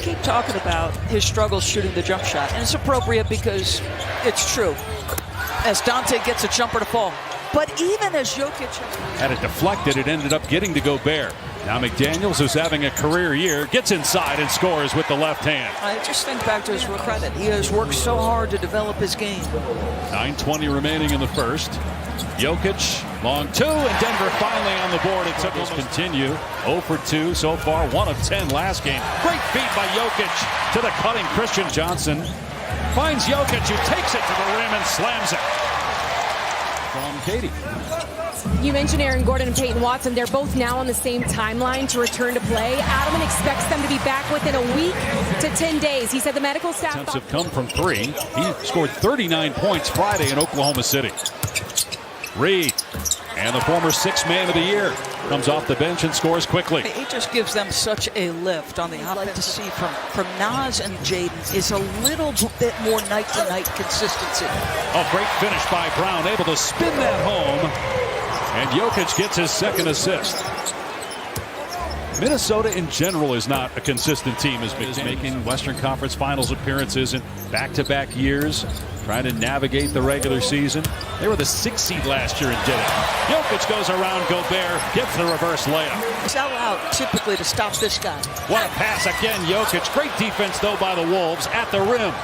keep talking about his struggles shooting the jump shot, and it's appropriate because it's true. As Dante gets a jumper to fall. But even as Jokic had it deflected, it ended up getting to Gobert. Now McDaniels, who's having a career year, gets inside and scores with the left hand. I just think back to his credit. He has worked so hard to develop his game. 9:20 remaining in the first. Jokic, long two, and Denver finally on the board. It took us continue. 0 for 2 so far, 1 of 10 last game. Great feed by Jokic to the cutting Christian Johnson. Finds Jokic, who takes it to the rim and slams it. From Katie. You mentioned Aaron Gordon and Peyton Watson. They're both now on the same timeline to return to play. Adelman expects them to be back within a week to 10 days. He said the medical staff... Attempts have come from 3. He scored 39 points Friday in Oklahoma City. Reed, and the former 6th man of the year, comes off the bench and scores quickly. He just gives them such a lift on the offense. I'd like to see from Nas and Jaden is a little bit more night-to-night consistency. A great finish by Brown, able to spin that home, and Jokic gets his 2nd assist. Minnesota in general is not a consistent team, as making Western Conference Finals appearances in back-to-back years, trying to navigate the regular season. They were the 6th seed last year and did it. Jokic goes around Gobert, gets the reverse layup. Sell out typically to stop this guy. What a pass again, Jokic. Great defense though by the Wolves at the rim.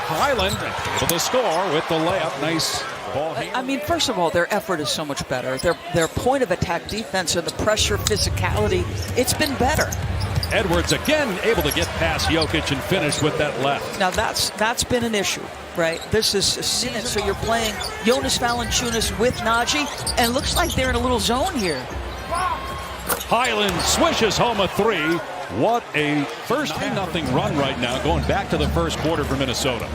Highland able to score with the layup. Nice ball. I mean, first of all, their effort is so much better. Their point of attack defense and the pressure physicality, it's been better. Edwards again able to get past Jokic and finish with that left. Now that's been an issue, right? This is a season, so you're playing Jonas Valanciunas with Najee, and it looks like they're in a little zone here. Highland swishes home a 3. What a first 9-0 run right now, going back to the first quarter for Minnesota.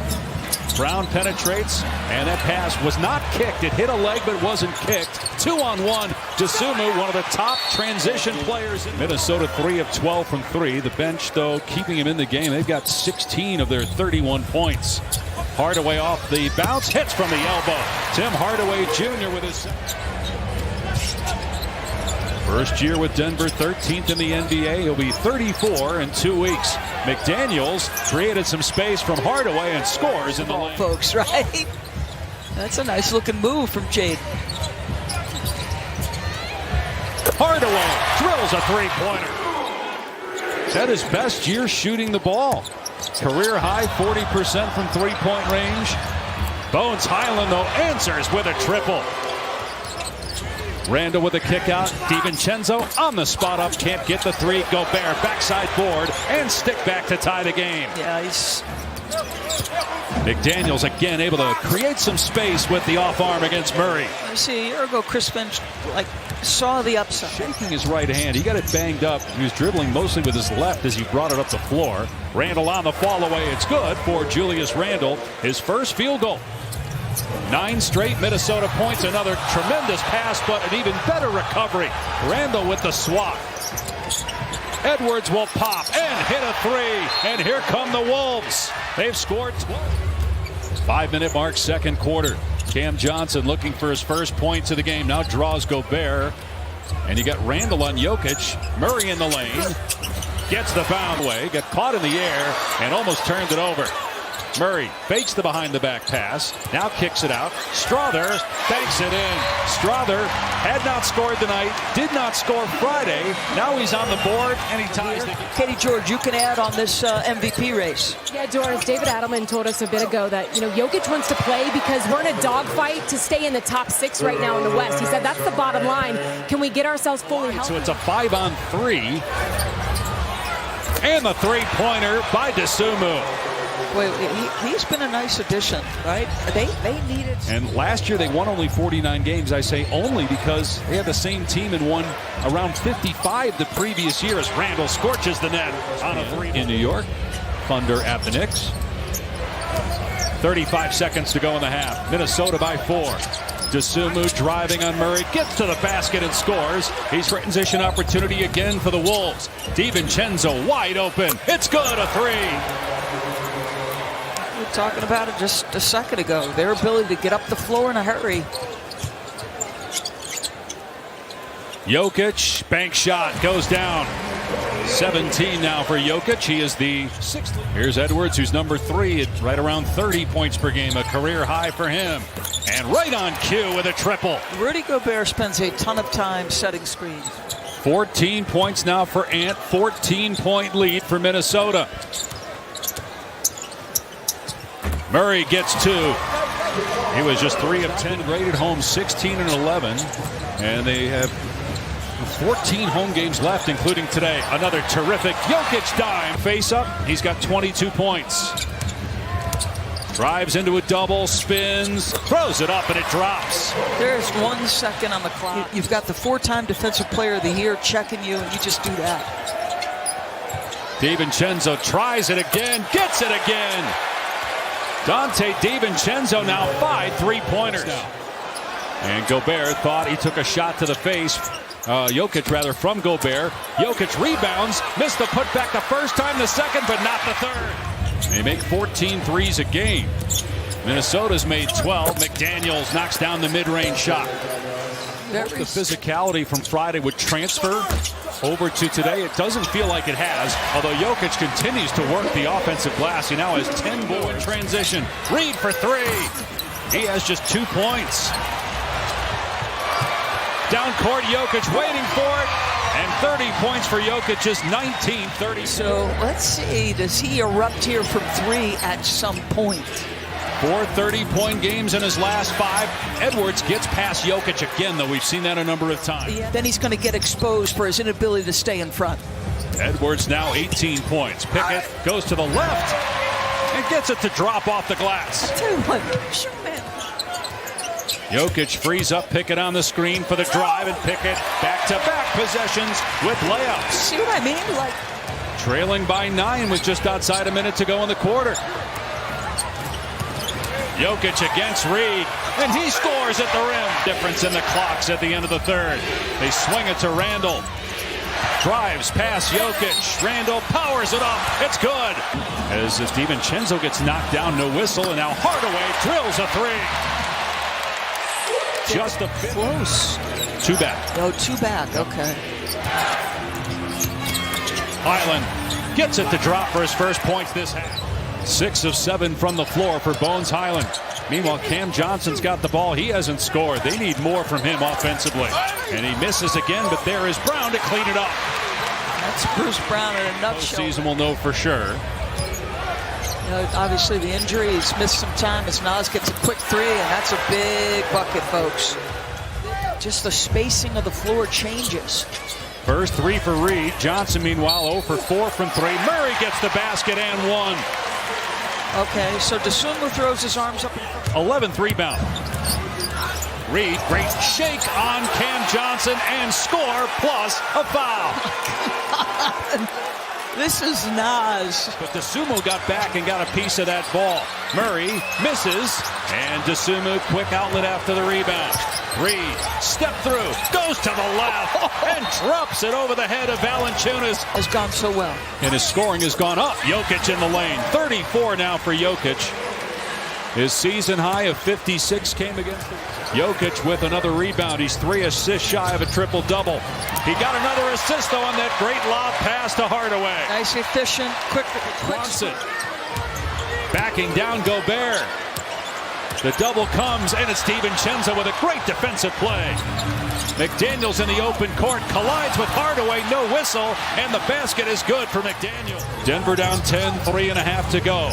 Brown penetrates, and that pass was not kicked. It hit a leg, but wasn't kicked. 2-on-1. Dosunmu, one of the top transition players. Minnesota 3 of 12 from 3. The bench, though, keeping him in the game. They've got 16 of their 31 points. Hardaway off the bounce, hits from the elbow. Tim Hardaway Jr. with his first year with Denver, 13th in the NBA. He'll be 34 in 2 weeks. McDaniels created some space from Hardaway and scores in the lane. Folks, right? That's a nice looking move from Jade. Hardaway drills a 3-pointer. He's had his best year shooting the ball. Career high 40% from 3-point range. Bones Highland, though, answers with a triple. Randall with a kick out. DiVincenzo on the spot up. Can't get the 3. Gobert backside board and stick back to tie the game. Yeah, he's... McDaniels again able to create some space with the off arm against Murray. You see, a year ago, Chris Finch saw the upside. Shaking his right hand. He got it banged up. He was dribbling mostly with his left as he brought it up the floor. Randall on the fall away. It's good for Julius Randle. His first field goal. 9 straight Minnesota points. Another tremendous pass, but an even better recovery. Randall with the swat. Edwards will pop and hit a 3. And here come the Wolves. They've scored 12. 5-minute mark, second quarter. Cam Johnson looking for his first points of the game. Now draws Gobert. And you got Randall on Jokic. Murray in the lane. Gets the foul away. Got caught in the air and almost turned it over. Murray fakes the behind-the-back pass, now kicks it out. Strother banks it in. Strother had not scored tonight, did not score Friday. Now he's on the board, and he ties the game. Katie George, you can add on this MVP race. Yeah, Doris, David Adelman told us a bit ago that, Jokic wants to play because we're in a dogfight to stay in the top 6 right now in the West. He said that's the bottom line. Can we get ourselves fully healthy? So it's a 5-on-3. And the 3-pointer by Dosunmu. Wait, he's been a nice addition, right? They needed. And last year they won only 49 games. I say only because they had the same team and won around 55 the previous year as Randall scorches the net on a 3 in New York. Thunder at the Knicks. 35 seconds to go in the half. Minnesota by 4. Dosunmu driving on Murray, gets to the basket and scores. He's transition opportunity again for the Wolves. DiVincenzo wide open. It's good, a 3. We were talking about it just a second ago. Their ability to get up the floor in a hurry. Jokic, bank shot, goes down. 17 now for Jokic. He is the sixth. Here's Edwards, who's number 3 at right around 30 points per game, a career high for him. And right on cue with a triple. Rudy Gobert spends a ton of time setting screens. 14 points now for Ant. 14-point lead for Minnesota. Murray gets 2. He was just 3 of 10 graded home, 16 and 11. And they have 14 home games left, including today. Another terrific Jokic dime. Face up, he's got 22 points. Drives into a double, spins, throws it up, and it drops. There's 1 second on the clock. You've got the 4-time Defensive Player of the Year checking you, and you just do that. DiVincenzo tries it again, gets it again. Dante DiVincenzo now 5 3-pointers. And Gobert thought he took a shot to the face. Jokic rather from Gobert. Jokic rebounds, missed the putback the first time, the second, but not the third. They make 14 threes a game. Minnesota's made 12. McDaniels knocks down the mid-range shot. The physicality from Friday would transfer over to today. It doesn't feel like it has, although Jokic continues to work the offensive glass. He now has 10 board transition. Reed for 3. He has just 2 points. Down court, Jokic waiting for it. And 30 points for Jokic is 19-30. So let's see, does he erupt here from 3 at some point? 4 30-point games in his last 5. Edwards gets past Jokic again, though. We've seen that a number of times. Yeah, then he's going to get exposed for his inability to stay in front. Edwards now 18 points. Pickett goes to the left and gets it to drop off the glass. I tell you what, sure, man. Jokic frees up Pickett on the screen for the drive, and Pickett back-to-back possessions with layups. See what I mean? Like, trailing by 9 with just outside a minute to go in the quarter. Jokic against Reed, and he scores at the rim. Difference in the clocks at the end of the third. They swing it to Randall. Drives past Jokic. Randall powers it up. It's good. As DiVincenzo gets knocked down, no whistle, and now Hardaway drills a 3. Just a bit close. 2 back. Oh, 2 back. Okay. Highland gets it to drop for his first points this half. 6 of 7 from the floor for Bones Highland. Meanwhile, Cam Johnson's got the ball. He hasn't scored. They need more from him offensively. And he misses again, but there is Brown to clean it up. That's Bruce Brown in a nutshell. Season will know for sure. You know, obviously the injury, he's missed some time as Nas gets a quick 3, and that's a big bucket, folks. Just the spacing of the floor changes. First 3 for Reed. Johnson, meanwhile, 0 for 4 from 3. Murray gets the basket and 1. Okay, so DeSumo throws his arms up. 11th rebound. Reed, great shake on Cam Johnson and score plus a foul. This is Nas. But DeSumo got back and got a piece of that ball. Murray misses, and DeSumo quick outlet after the rebound. Reed, step through, goes to the left, and drops it over the head of Valanciunas. Has gone so well. And his scoring has gone up. Jokic in the lane. 34 now for Jokic. His season high of 56 came against Jokic with another rebound. He's 3 assists shy of a triple-double. He got another assist, though, on that great lob pass to Hardaway. Nice, efficient, quick. Bronson backing down Gobert. The double comes, and it's DiVincenzo with a great defensive play. McDaniels in the open court collides with Hardaway, no whistle, and the basket is good for McDaniel. Denver down 10, 3.5 to go.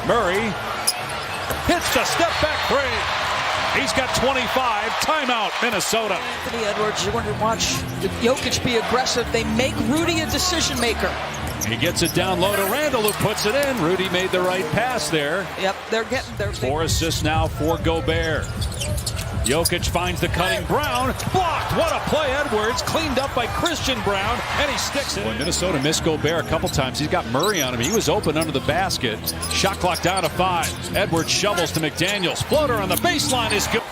Murray hits the step-back 3. He's got 25. Timeout, Minnesota. Anthony Edwards, you want to watch Jokic be aggressive. They make Rudy a decision maker. He gets it down low to Randall, who puts it in. Rudy made the right pass there. Yep, they're getting their 4 assists now for Gobert. Jokic finds the cutting Brown. Blocked. What a play. Edwards cleaned up by Christian Brown, and he sticks it. When Minnesota missed Gobert a couple times, he's got Murray on him. He was open under the basket. Shot clock down to 5. Edwards shovels to McDaniels. Floater on the baseline is good.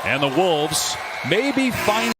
And the Wolves maybe find